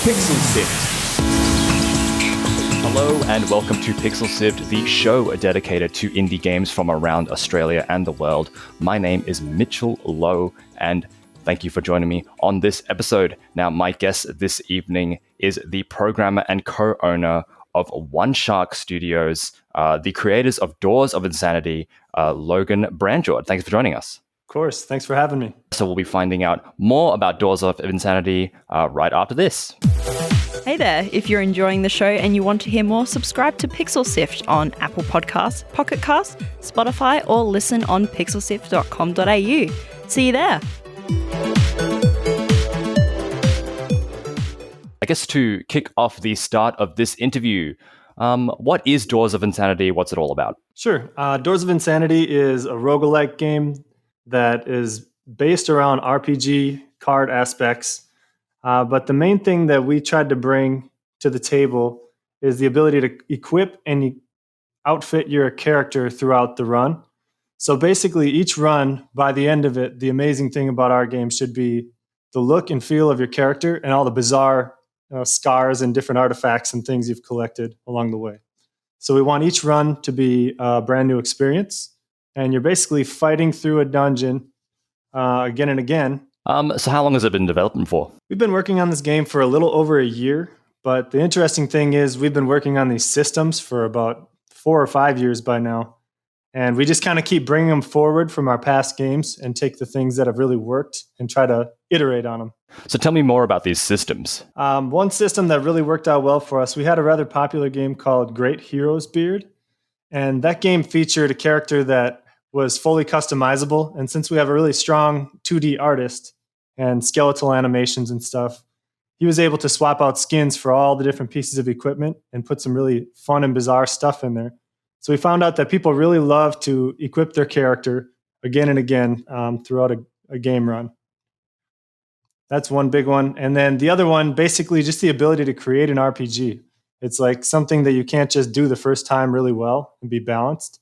Pixel Sift. Hello and welcome to Pixel Sift, the show dedicated to indie games from around Australia and the world. My name is Mitchell Lowe, and thank you for joining me on this episode. Now, my guest this evening is the programmer and co-owner of One Shark Studios, the creators of Doors of Insanity, Logan Branjord. Thanks for joining us. Of course. Thanks for having me. So we'll be finding out more about Doors of Insanity right after this. Hey there, if you're enjoying the show and you want to hear more, subscribe to Pixel Sift on Apple Podcasts, Pocket Casts, Spotify, or listen on pixelsift.com.au. See you there. I guess to kick off the start of this interview, what is Doors of Insanity? What's it all about? Sure. Doors of Insanity is a roguelike game that is based around RPG card aspects. But the main thing that we tried to bring to the table is the ability to equip and outfit your character throughout the run. So basically, each run, by the end of it, the amazing thing about our game should be the look and feel of your character and all the bizarre scars and different artifacts and things you've collected along the way. So we want each run to be a brand new experience. And you're basically fighting through a dungeon again and again. So how long has it been developing for? We've been working on this game for a little over a year, but the interesting thing is we've been working on these systems for about 4 or 5 years by now, and we just kind of keep bringing them forward from our past games and take the things that have really worked and try to iterate on them. So tell me more about these systems. One system that really worked out well for us, we had a rather popular game called Great Hero's Beard, and that game featured a character that was fully customizable. And since we have a really strong 2D artist and skeletal animations and stuff, he was able to swap out skins for all the different pieces of equipment and put some really fun and bizarre stuff in there. So we found out that people really love to equip their character again and again throughout a game run. That's one big one. And then the other one, basically just the ability to create an RPG. It's like something that you can't just do the first time really well and be balanced.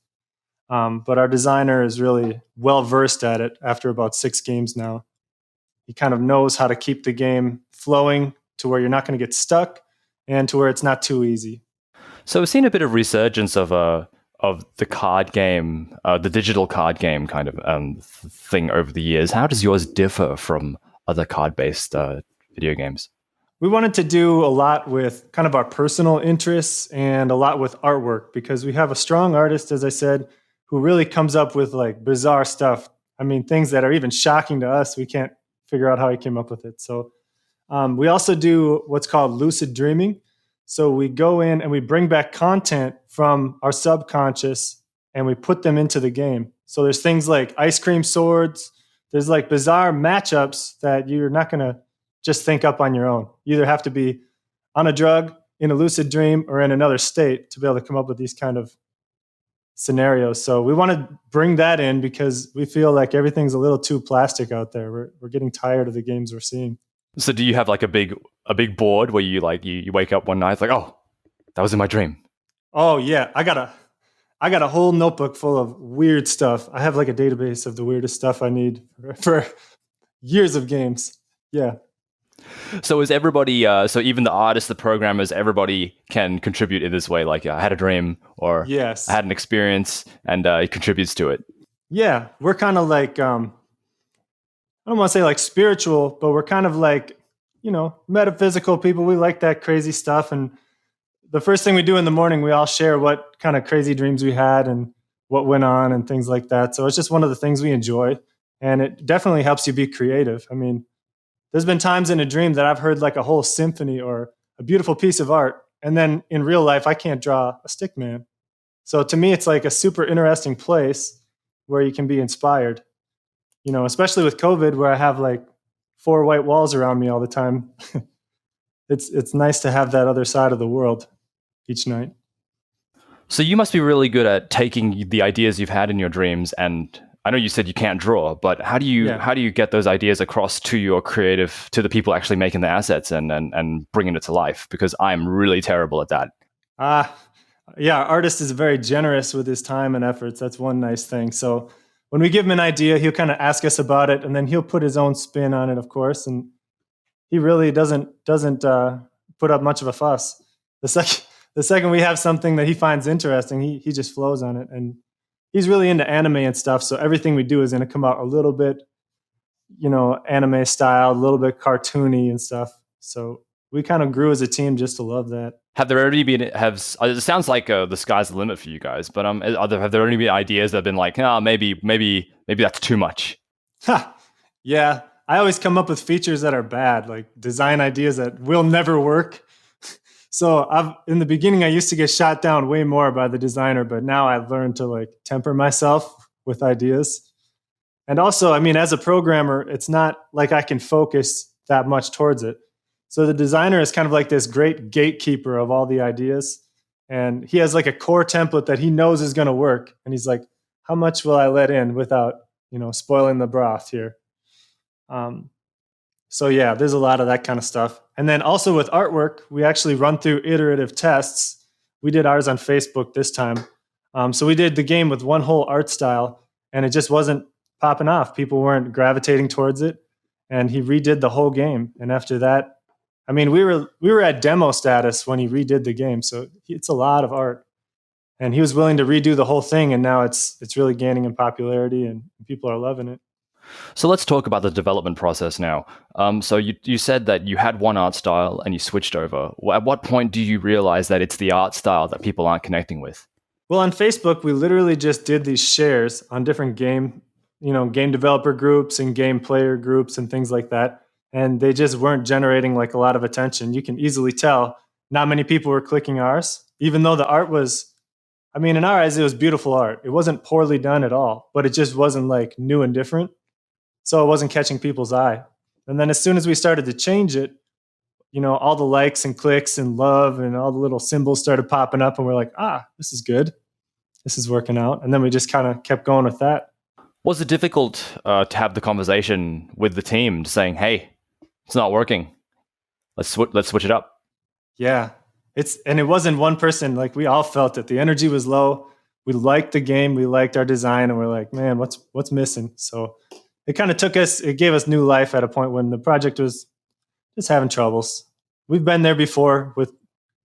But our designer is really well-versed at it after about 6 games now. He kind of knows how to keep the game flowing to where you're not going to get stuck and to where it's not too easy. So we've seen a bit of resurgence of the card game, the digital card game kind of thing over the years. How does yours differ from other card-based video games? We wanted to do a lot with kind of our personal interests and a lot with artwork because we have a strong artist, as I said, who really comes up with like bizarre stuff. I mean, things that are even shocking to us. We can't figure out how he came up with it. So we also do what's called lucid dreaming. So we go in and we bring back content from our subconscious and we put them into the game. So there's things like ice cream swords. There's like bizarre matchups that you're not going to just think up on your own. You either have to be on a drug, in a lucid dream, or in another state to be able to come up with these kind of scenarios. So we want to bring that in because we feel like everything's a little too plastic out there. We're getting tired of the games we're seeing. So do you have like a big board where you like you wake up one night, it's like, oh, that was in my dream? Oh yeah, I got a whole notebook full of weird stuff. I have like a database of the weirdest stuff I need for years of games. Yeah. So is everybody, so even the artists, the programmers, everybody can contribute in this way? Like I had a dream or yes, I had an experience and it contributes to it. Yeah, we're kind of like, I don't want to say like spiritual, but we're kind of like, metaphysical people. We like that crazy stuff. And the first thing we do in the morning, we all share what kind of crazy dreams we had and what went on and things like that. So it's just one of the things we enjoy. And it definitely helps you be creative. I mean, there's been times in a dream that I've heard like a whole symphony or a beautiful piece of art. And then in real life, I can't draw a stick man. So to me, it's like a super interesting place where you can be inspired, especially with COVID where I have like 4 white walls around me all the time. It's nice to have that other side of the world each night. So you must be really good at taking the ideas you've had in your dreams, and I know you said you can't draw, but how do you get those ideas across to your creative, to the people actually making the assets and bringing it to life? Because I'm really terrible at that. Yeah, our artist is very generous with his time and efforts. That's one nice thing. So when we give him an idea, he'll kind of ask us about it, and then he'll put his own spin on it, of course. And he really doesn't put up much of a fuss. The second we have something that he finds interesting, he just flows on it. And he's really into anime and stuff. So everything we do is going to come out a little bit, anime style, a little bit cartoony and stuff. So we kind of grew as a team just to love that. Have there already been, it sounds like the sky's the limit for you guys, but have there already been ideas that have been like, maybe that's too much? Yeah. I always come up with features that are bad, like design ideas that will never work. So in the beginning, I used to get shot down way more by the designer, but now I've learned to like temper myself with ideas. And also, I mean, as a programmer, it's not like I can focus that much towards it. So the designer is kind of like this great gatekeeper of all the ideas. And he has like a core template that he knows is going to work. And he's like, how much will I let in without, spoiling the broth here? So yeah, there's a lot of that kind of stuff. And then also with artwork, we actually run through iterative tests. We did ours on Facebook this time. So we did the game with one whole art style, and it just wasn't popping off. People weren't gravitating towards it. And he redid the whole game. And after that, I mean, we were at demo status when he redid the game. So it's a lot of art. And he was willing to redo the whole thing. And now it's really gaining in popularity and people are loving it. So let's talk about the development process now. So you said that you had one art style and you switched over. At what point do you realize that it's the art style that people aren't connecting with? Well, on Facebook, we literally just did these shares on different game developer groups and game player groups and things like that. And they just weren't generating like a lot of attention. You can easily tell not many people were clicking ours, even though the art was, I mean, in our eyes, it was beautiful art. It wasn't poorly done at all, but it just wasn't like new and different. So it wasn't catching people's eye. And then as soon as we started to change it, all the likes and clicks and love and all the little symbols started popping up and we're like, this is good. This is working out. And then we just kind of kept going with that. Was it difficult to have the conversation with the team saying, hey, it's not working. Let's switch it up. Yeah. And it wasn't one person. Like we all felt it. The energy was low. We liked the game. We liked our design. And we're like, man, what's missing? So it kind of it gave us new life at a point when the project was just having troubles. We've been there before with,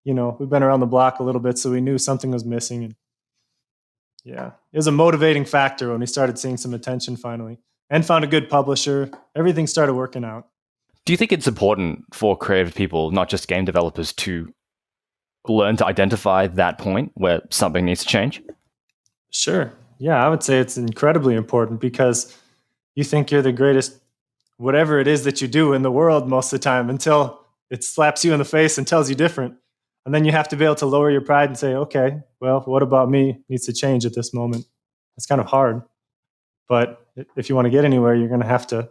we've been around the block a little bit, so we knew something was missing. And yeah, it was a motivating factor when we started seeing some attention finally and found a good publisher. Everything started working out. Do you think it's important for creative people, not just game developers, to learn to identify that point where something needs to change? Sure. Yeah, I would say it's incredibly important because you think you're the greatest, whatever it is that you do in the world most of the time until it slaps you in the face and tells you different. And then you have to be able to lower your pride and say, okay, well, what about me needs to change at this moment? It's kind of hard. But if you want to get anywhere, you're going to have to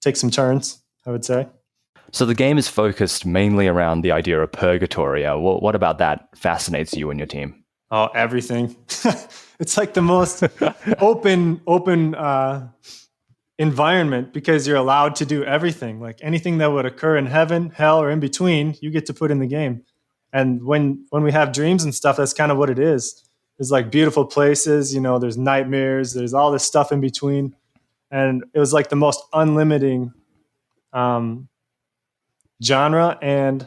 take some turns, I would say. So the game is focused mainly around the idea of purgatory. What about that fascinates you and your team? Oh, everything. It's like the most open environment because you're allowed to do everything. Like anything that would occur in heaven, hell, or in between, you get to put in the game. And when we have dreams and stuff, that's kind of what it is. There's like beautiful places, there's nightmares, there's all this stuff in between. And it was like the most unlimiting genre and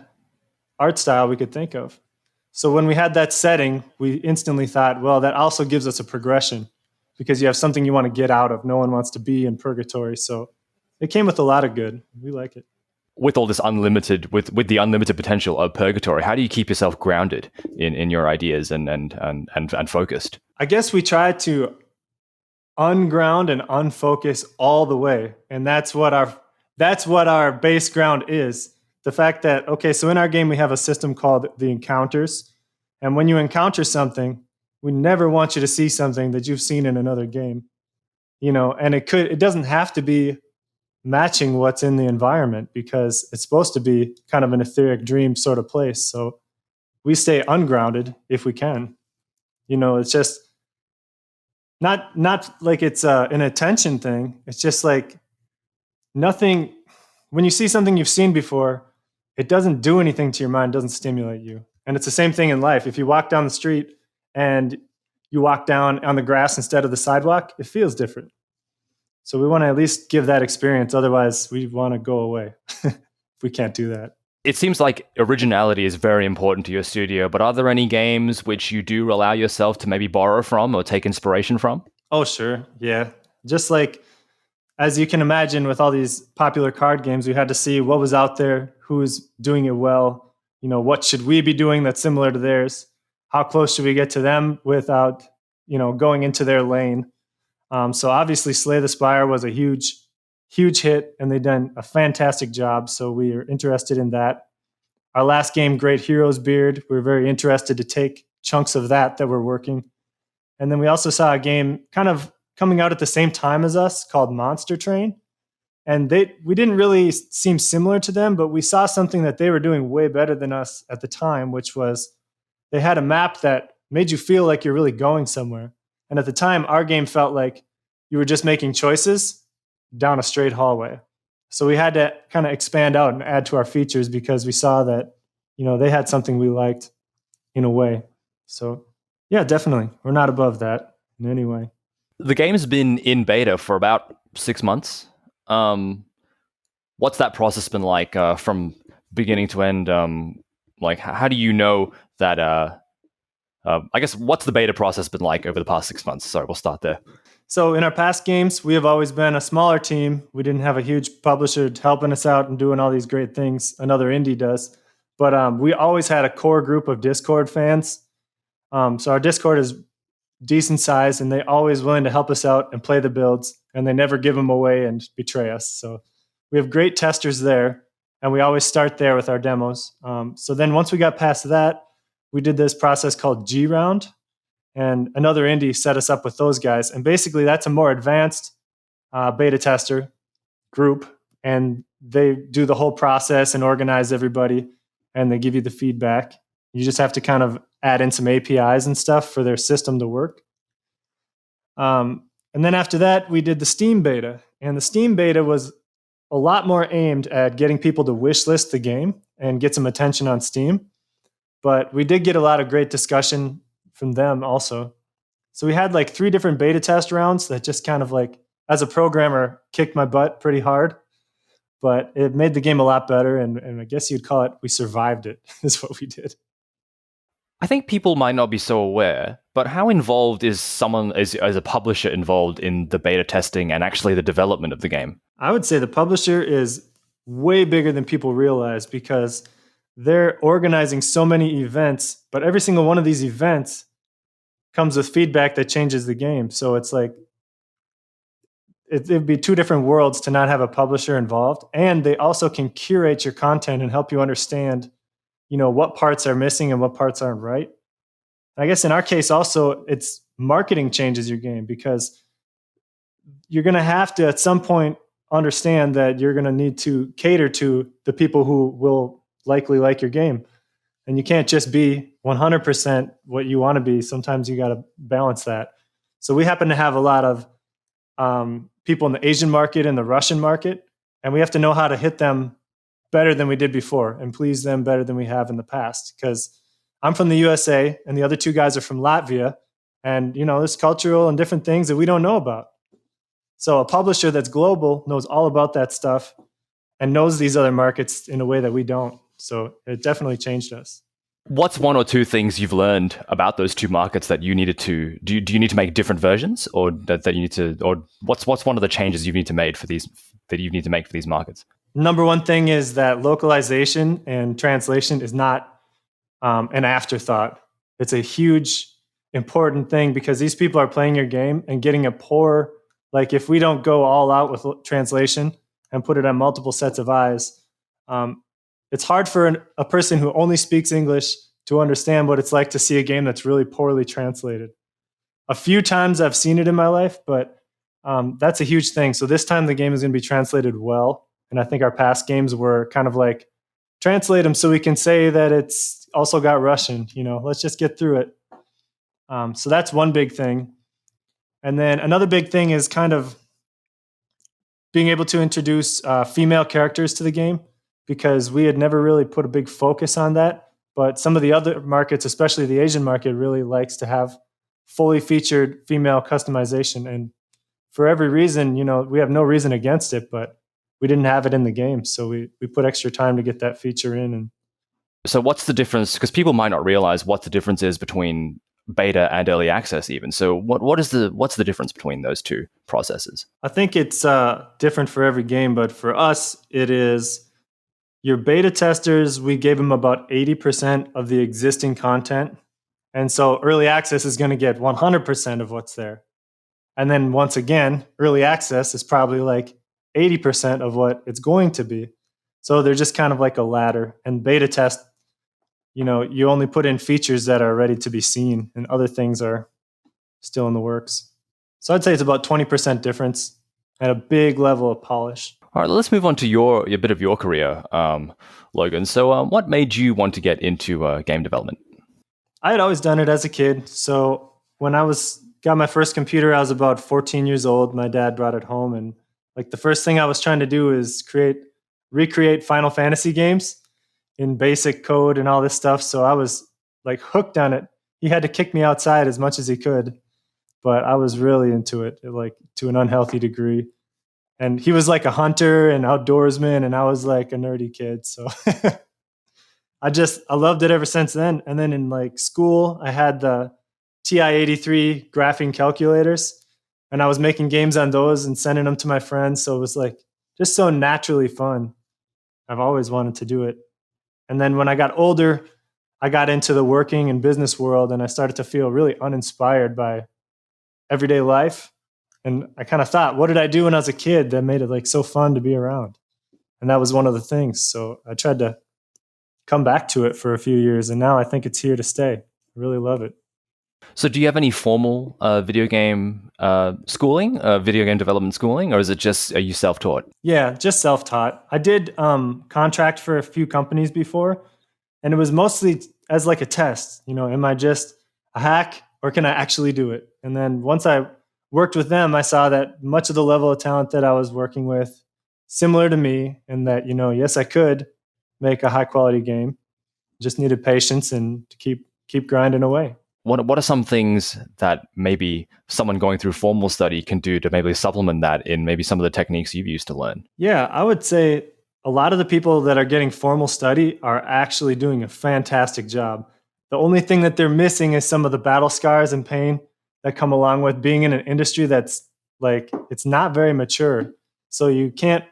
art style we could think of. So when we had that setting, we instantly thought, well, that also gives us a progression because you have something you want to get out of. No one wants to be in purgatory. So it came with a lot of good. We like it. With all this with the unlimited potential of purgatory, how do you keep yourself grounded in your ideas and focused? I guess we try to unground and unfocus all the way. And that's what our base ground is. The fact that, okay, so in our game, we have a system called the encounters. And when you encounter something, we never want you to see something that you've seen in another game, and it doesn't have to be matching what's in the environment because it's supposed to be kind of an etheric dream sort of place. So we stay ungrounded if we can. It's just not like it's an attention thing. It's just like nothing. When you see something you've seen before, it doesn't do anything to your mind, doesn't stimulate you. And it's the same thing in life. If you walk down the street and you walk down on the grass instead of the sidewalk, it feels different. So we want to at least give that experience. Otherwise, we want to go away if we can't do that. It seems like originality is very important to your studio, but are there any games which you do allow yourself to maybe borrow from or take inspiration from? Oh, sure. Yeah. Just like, as you can imagine, with all these popular card games, we had to see what was out there, who's doing it well. What should we be doing that's similar to theirs? How close should we get to them without, going into their lane? So obviously, Slay the Spire was a huge, huge hit, and they've done a fantastic job. So we are interested in that. Our last game, Great Heroes Beard, we're very interested to take chunks of that we're working. And then we also saw a game kind of coming out at the same time as us called Monster Train. And we didn't really seem similar to them, but we saw something that they were doing way better than us at the time, which was they had a map that made you feel like you're really going somewhere. And at the time, our game felt like you were just making choices down a straight hallway. So we had to kind of expand out and add to our features because we saw that, they had something we liked in a way. So yeah, definitely. We're not above that in any way. The game's been in beta for about 6 months. What's that process been like from beginning to end? Like, how do you know that? I guess what's the beta process been like over the past 6 months? Sorry, we'll start there. So in our past games, we have always been a smaller team. We didn't have a huge publisher helping us out and doing all these great things another indie does. But we always had a core group of Discord fans. So our Discord is decent size, and they're always willing to help us out and play the builds, and they never give them away and betray us. So we have great testers there, and we always start there with our demos. So then once we got past that, we did this process called G Round, and another indie set us up with those guys. And basically that's a more advanced beta tester group, and they do the whole process and organize everybody, and they give you the feedback. You just have to kind of add in some APIs and stuff for their system to work. And then after that, we did the Steam beta. And the Steam beta was a lot more aimed at getting people to wish list the game and get some attention on Steam. But we did get a lot of great discussion from them also. So we had like 3 different beta test rounds that just kind of like, as a programmer, kicked my butt pretty hard. But it made the game a lot better. And I guess you'd call it, we survived it, is what we did. I think people might not be so aware, but how involved is someone as a publisher involved in the beta testing and actually the development of the game? I would say the publisher is way bigger than people realize because they're organizing so many events, but every single one of these events comes with feedback that changes the game. So it's like it'd be 2 different worlds to not have a publisher involved, and they also can curate your content and help you understand what parts are missing and what parts aren't right. I guess in our case also, it's marketing changes your game because you're going to have to at some point understand that you're going to need to cater to the people who will likely like your game. And you can't just be 100% what you want to be. Sometimes you got to balance that. So we happen to have a lot of people in the Asian market and the Russian market, and we have to know how to hit them better than we did before and please them better than we have in the past. Because I'm from the USA and the other 2 guys are from Latvia, and there's cultural and different things that we don't know about. So a publisher that's global knows all about that stuff and knows these other markets in a way that we don't. So it definitely changed us. What's 1 or 2 things you've learned about those 2 markets that you needed to do? You need to make different versions, or that you need to, or what's one of the changes you need to make for these markets? Number one thing is that localization and translation is not an afterthought. It's a huge, important thing because these people are playing your game and getting a poor, like if we don't go all out with translation and put it on multiple sets of eyes, it's hard for a person who only speaks English to understand what it's like to see a game that's really poorly translated. A few times I've seen it in my life, but that's a huge thing. So this time the game is going to be translated well. And I think our past games were kind of like, translate them so we can say that it's also got Russian, let's just get through it. So that's one big thing. And then another big thing is kind of being able to introduce female characters to the game, because we had never really put a big focus on that. But some of the other markets, especially the Asian market, really likes to have fully featured female customization. And for every reason, we have no reason against it, but we didn't have it in the game. So we put extra time to get that feature in. And so what's the difference? Because people might not realize what the difference is between beta and early access even. So what's the difference between those two processes? I think it's different for every game, but for us, it is your beta testers, we gave them about 80% of the existing content. And so early access is going to get 100% of what's there. And then once again, early access is probably like 80% of what it's going to be. So they're just kind of like a ladder. And beta test, you only put in features that are ready to be seen, and other things are still in the works. So I'd say it's about 20% difference and a big level of polish. All right, let's move on to a bit of your career, Logan. So what made you want to get into game development? I had always done it as a kid. So when I got my first computer, I was about 14 years old. My dad brought it home, and like the first thing I was trying to do is recreate Final Fantasy games in basic code and all this stuff. So I was like hooked on it. He had to kick me outside as much as he could, but I was really into it, like to an unhealthy degree. And he was like a hunter and outdoorsman, and I was like a nerdy kid. So I loved it ever since then. And then in like school, I had the TI-83 graphing calculators, and I was making games on those and sending them to my friends. So it was like just so naturally fun. I've always wanted to do it. And then when I got older, I got into the working and business world, and I started to feel really uninspired by everyday life. And I kind of thought, what did I do when I was a kid that made it like so fun to be around? And that was one of the things. So I tried to come back to it for a few years, and now I think it's here to stay. I really love it. So do you have any formal video game schooling, video game development schooling, or is it just, are you self-taught? Yeah, just self-taught. I did contract for a few companies before, and it was mostly as like a test. Am I just a hack, or can I actually do it? And then once I worked with them, I saw that much of the level of talent that I was working with, similar to me, and that, yes, I could make a high quality game. Just needed patience and to keep grinding away. What are some things that maybe someone going through formal study can do to maybe supplement that in maybe some of the techniques you've used to learn? Yeah, I would say a lot of the people that are getting formal study are actually doing a fantastic job. The only thing that they're missing is some of the battle scars and pain that come along with being in an industry that's like, it's not very mature. So you can't,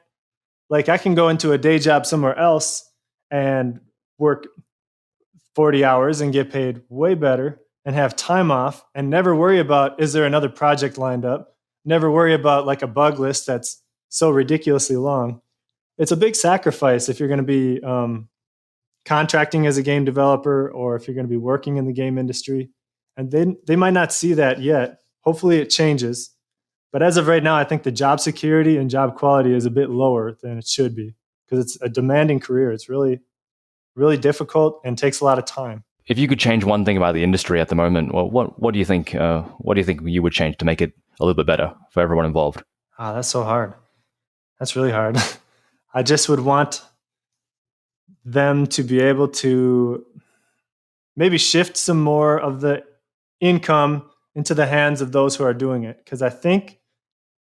like, I can go into a day job somewhere else and work 40 hours and get paid way better and have time off and never worry about, is there another project lined up? Never worry about like a bug list that's so ridiculously long. It's a big sacrifice if you're going to be contracting as a game developer, or if you're going to be working in the game industry. And they might not see that yet. Hopefully it changes. But as of right now, I think the job security and job quality is a bit lower than it should be, because it's a demanding career. It's really, really difficult and takes a lot of time. If you could change one thing about the industry at the moment, well, what do you think? What do you think you would change to make it a little bit better for everyone involved? That's so hard. That's really hard. I just would want them to be able to maybe shift some more of the income into the hands of those who are doing it. Because I think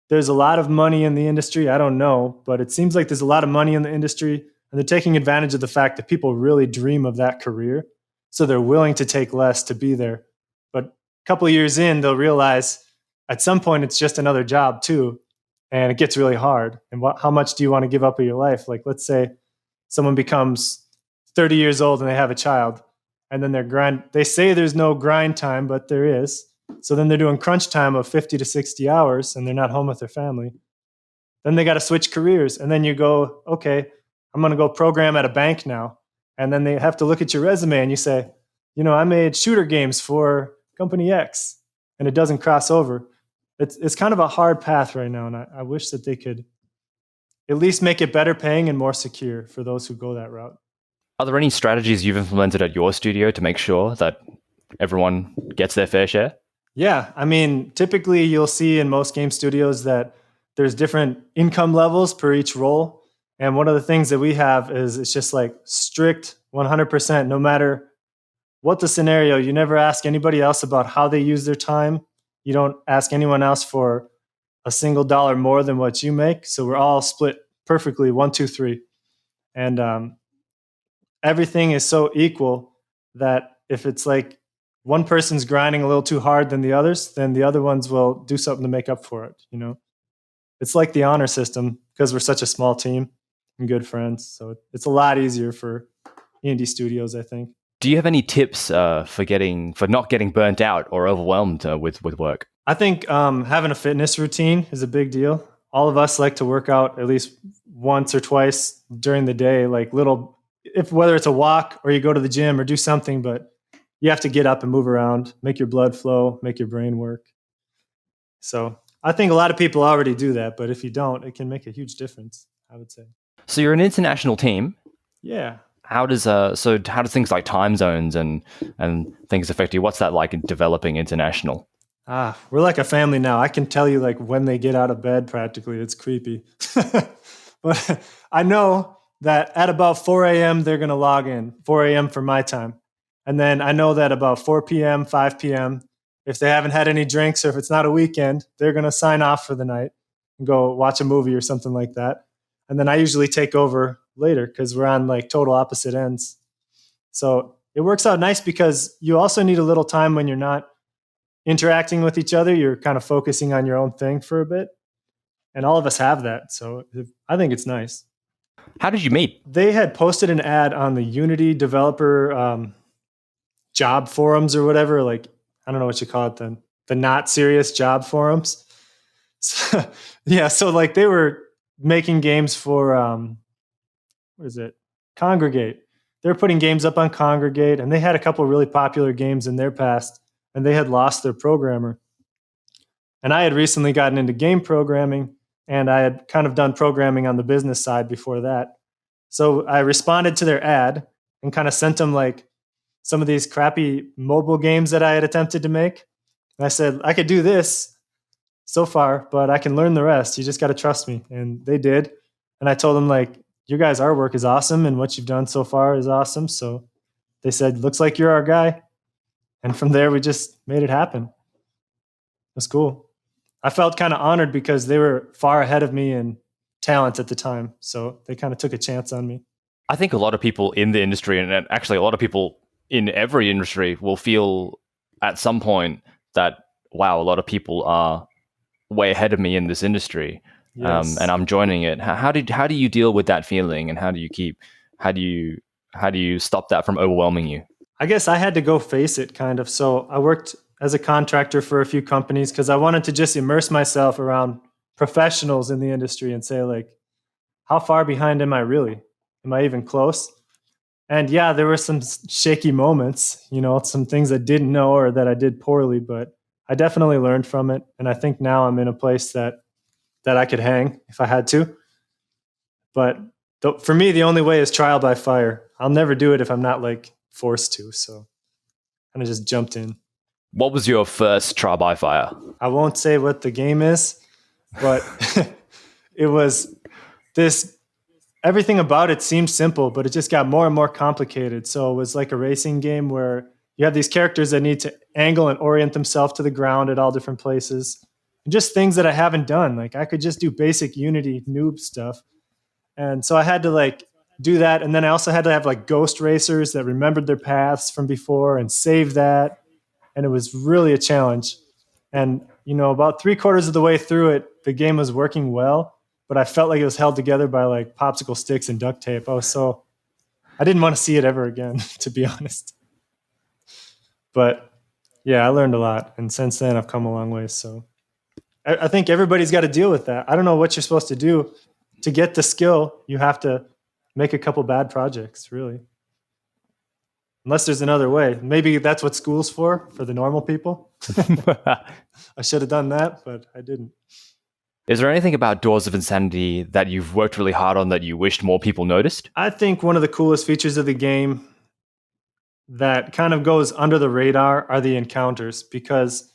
there's a lot of money in the industry. I don't know, but it seems like there's a lot of money in the industry, and they're taking advantage of the fact that people really dream of that career. So they're willing to take less to be there. But a couple of years in, they'll realize at some point it's just another job too. And it gets really hard. And how much do you want to give up of your life? Like, let's say someone becomes 30 years old and they have a child, and then they say there's no grind time, but there is. So then they're doing crunch time of 50 to 60 hours, and they're not home with their family. Then they got to switch careers. And then you go, okay, I'm going to go program at a bank now. And then they have to look at your resume and you say, I made shooter games for company X, and it doesn't cross over. It's kind of a hard path right now. And I wish that they could at least make it better paying and more secure for those who go that route. Are there any strategies you've implemented at your studio to make sure that everyone gets their fair share? Yeah. I mean, typically you'll see in most game studios that there's different income levels per each role. And one of the things that we have is it's just like strict 100%, no matter what the scenario. You never ask anybody else about how they use their time. You don't ask anyone else for a single dollar more than what you make. So we're all split perfectly 1, 2, 3. And everything is so equal that if it's like one person's grinding a little too hard than the others, then the other ones will do something to make up for it. It's like the honor system because we're such a small team and good friends. So it's a lot easier for indie studios, I think. Do you have any tips for not getting burnt out or overwhelmed with work? I think having a fitness routine is a big deal. All of us like to work out at least once or twice during the day, like whether it's a walk or you go to the gym or do something, but you have to get up and move around, make your blood flow, make your brain work. So I think a lot of people already do that, but if you don't, it can make a huge difference, I would say. So you're an international team. Yeah. How does things like time zones and things affect you? What's that like in developing international? We're like a family now. I can tell you like when they get out of bed practically. It's creepy. But I know that at about 4 a.m. they're going to log in, 4 a.m. for my time. And then I know that about 4 p.m., 5 p.m., if they haven't had any drinks or if it's not a weekend, they're going to sign off for the night and go watch a movie or something like that. And then I usually take over later because we're on like total opposite ends. So it works out nice because you also need a little time when you're not interacting with each other. You're kind of focusing on your own thing for a bit. And all of us have that. So I think it's nice. How did you meet? They had posted an ad on the Unity developer job forums or whatever. Like, I don't know what you call it then. The not serious job forums. So, yeah. So like they were making games for, what is it? Congregate. They were putting games up on Congregate, and they had a couple of really popular games in their past, and they had lost their programmer. And I had recently gotten into game programming, and I had kind of done programming on the business side before that. So I responded to their ad and kind of sent them like some of these crappy mobile games that I had attempted to make. And I said, I could do this so far, but I can learn the rest. You just got to trust me. And they did. And I told them like, your guys' artwork is awesome and what you've done so far is awesome. So they said, looks like you're our guy. And from there, we just made it happen. It was cool. I felt kind of honored because they were far ahead of me in talent at the time. So they kind of took a chance on me. I think a lot of people in the industry, and actually a lot of people in every industry, will feel at some point that, wow, a lot of people are way ahead of me in this industry. Yes. And I'm joining it. How do you deal with that feeling, and how do you stop that from overwhelming you? I guess I had to go face it kind of. So I worked as a contractor for a few companies because I wanted to just immerse myself around professionals in the industry and say like, how far behind am I really? Am I even close? And yeah, there were some shaky moments, some things I didn't know or that I did poorly, but I definitely learned from it. And I think now I'm in a place that I could hang if I had to. But for me, the only way is trial by fire. I'll never do it if I'm not like forced to. So kind of just jumped in. What was your first trial by fire? I won't say what the game is, but it was this. Everything about it seemed simple, but it just got more and more complicated. So it was like a racing game where you have these characters that need to angle and orient themselves to the ground at all different places. And just things that I haven't done. Like I could just do basic Unity noob stuff. And so I had to like do that. And then I also had to have like ghost racers that remembered their paths from before and save that. And it was really a challenge. And, about 3/4 of the way through it, the game was working well, but I felt like it was held together by like popsicle sticks and duct tape. I didn't want to see it ever again, to be honest. But yeah, I learned a lot. And since then I've come a long way. So I think everybody's got to deal with that. I don't know what you're supposed to do to get the skill. You have to make a couple bad projects, really. Unless there's another way. Maybe that's what school's for the normal people. I should have done that, but I didn't. Is there anything about Doors of Insanity that you've worked really hard on that you wished more people noticed? I think one of the coolest features of the game that kind of goes under the radar are the encounters, because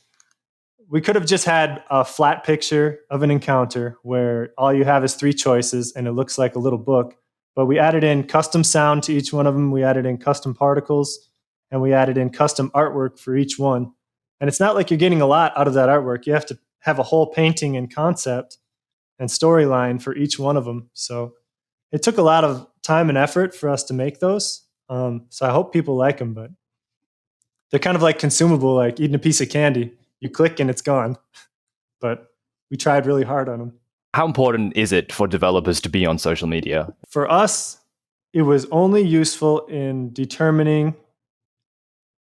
we could have just had a flat picture of an encounter where all you have is 3 choices and it looks like a little book. But we added in custom sound to each one of them. We added in custom particles, and we added in custom artwork for each one. And it's not like you're getting a lot out of that artwork. You have to have a whole painting and concept. and storyline for each one of them. So it took a lot of time and effort for us to make those. So I hope people like them, but they're kind of like consumable, like eating a piece of candy. You click and it's gone. But we tried really hard on them. How important is it for developers to be on social media? For us, it was only useful in determining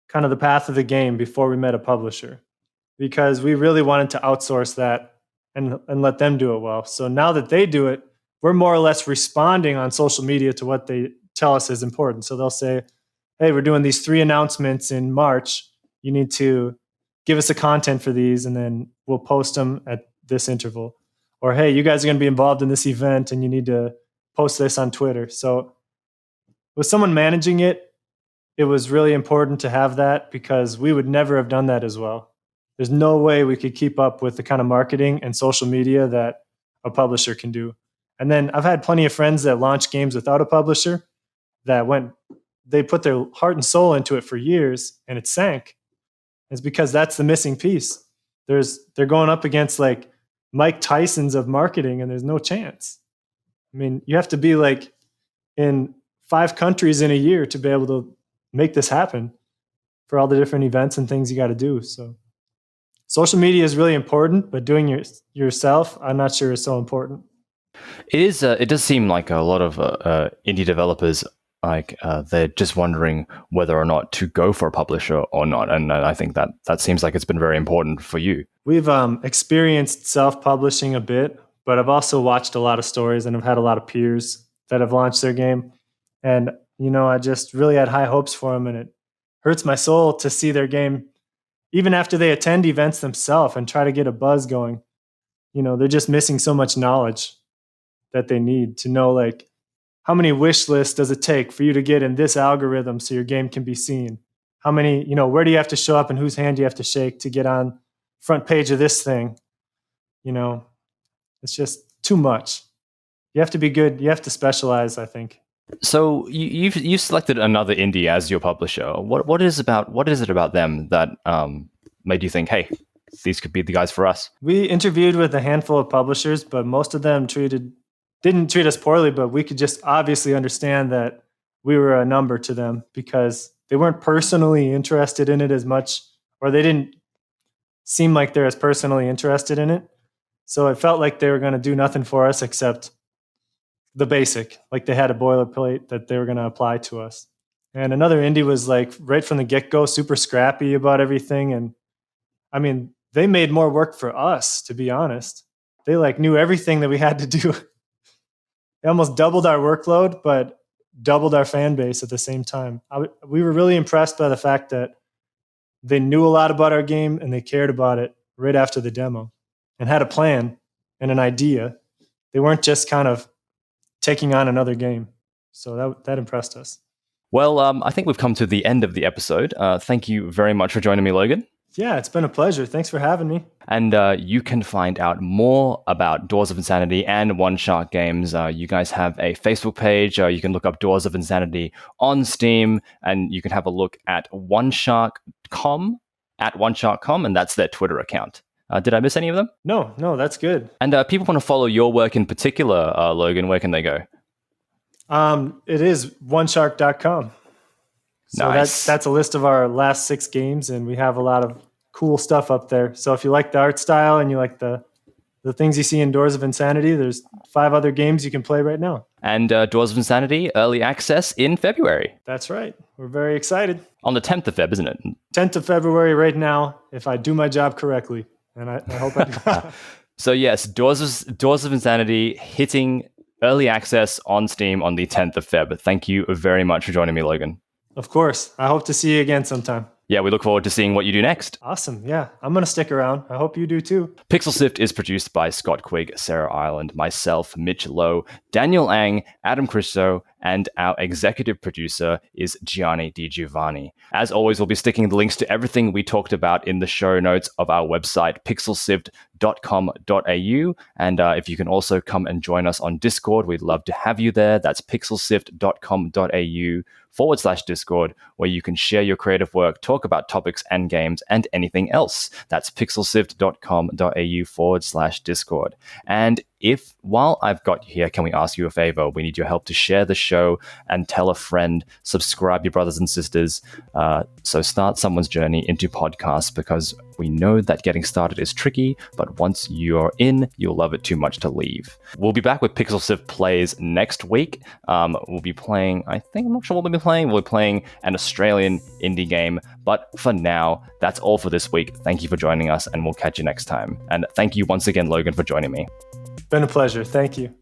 kind of the path of the game before we met a publisher, because we really wanted to outsource that and let them do it well. So now that they do it, we're more or less responding on social media to what they tell us is important. So they'll say, hey, we're doing these 3 announcements in March. You need to give us the content for these, and then we'll post them at this interval. Or, hey, you guys are going to be involved in this event, and you need to post this on Twitter. So with someone managing it, it was really important to have that, because we would never have done that as well. There's no way we could keep up with the kind of marketing and social media that a publisher can do. And then I've had plenty of friends that launched games without a publisher that they put their heart and soul into it for years and it sank. It's because that's the missing piece. They're going up against like Mike Tyson's of marketing, and there's no chance. I mean, you have to be like in 5 countries in a year to be able to make this happen for all the different events and things you got to do. So social media is really important, but doing yourself, I'm not sure is so important. It is. It does seem like a lot of indie developers, like they're just wondering whether or not to go for a publisher or not. And I think that seems like it's been very important for you. We've experienced self-publishing a bit, but I've also watched a lot of stories, and I've had a lot of peers that have launched their game. And, I just really had high hopes for them, and it hurts my soul to see their game, even after they attend events themselves and try to get a buzz going. They're just missing so much knowledge that they need to know, like, how many wish lists does it take for you to get in this algorithm so your game can be seen? How many, where do you have to show up and whose hand do you have to shake to get on front page of this thing? It's just too much. You have to be good. You have to specialize, I think. So you've selected another indie as your publisher. What is it about them that made you think, hey, these could be the guys for us? We interviewed with a handful of publishers, but most of them didn't treat us poorly, but we could just obviously understand that we were a number to them because they weren't personally interested in it as much, or they didn't seem like they're as personally interested in it. So it felt like they were going to do nothing for us except the basic, like they had a boilerplate that they were going to apply to us. And another indie was like right from the get-go, super scrappy about everything. And I mean, they made more work for us, to be honest. They like knew everything that we had to do. They almost doubled our workload, but doubled our fan base at the same time. We were really impressed by the fact that they knew a lot about our game and they cared about it right after the demo and had a plan and an idea. They weren't just kind of taking on another game. So that impressed us. Well, I think we've come to the end of the episode. Thank you very much for joining me, Logan. Yeah, it's been a pleasure. Thanks for having me. And you can find out more about Doors of Insanity and One Shark Games. You guys have a Facebook page. You can look up Doors of Insanity on Steam, and you can have a look at oneshark.com, and that's their Twitter account. Did I miss any of them? No, that's good. And people want to follow your work in particular, Logan, where can they go? It is oneshark.com. So nice. that's a list of our last 6 games, and we have a lot of cool stuff up there. So if you like the art style and you like the things you see in Doors of Insanity, there's 5 other games you can play right now. And Doors of Insanity, early access in February. That's right. We're very excited. On the 10th of Feb, isn't it? 10th of February right now, if I do my job correctly. And I hope I do. So yes, Doors of Insanity hitting early access on Steam on the 10th of Feb. Thank you very much for joining me, Logan. Of course. I hope to see you again sometime. Yeah, we look forward to seeing what you do next. Awesome. Yeah, I'm going to stick around. I hope you do too. Pixel Sift is produced by Scott Quigg, Sarah Ireland, myself, Mitch Lowe, Daniel Ang, Adam Christou, and our executive producer is Gianni Di Giovanni. As always, we'll be sticking the links to everything we talked about in the show notes of our website, pixelsift.com.au. And if you can also come and join us on Discord, we'd love to have you there. That's pixelsift.com.au/Discord, where you can share your creative work, talk about topics and games, and anything else. That's pixelsift.com.au/Discord. And if while I've got you here, can we ask you a favor? We need your help to share the show and tell a friend, subscribe your brothers and sisters. So start someone's journey into podcasts, because we know that getting started is tricky, but once you're in, you'll love it too much to leave. We'll be back with Pixel Sift Plays next week. We'll be playing, I'm not sure what we'll be playing. We'll be playing an Australian indie game. But for now, that's all for this week. Thank you for joining us, and we'll catch you next time. And thank you once again, Logan, for joining me. Been a pleasure. Thank you.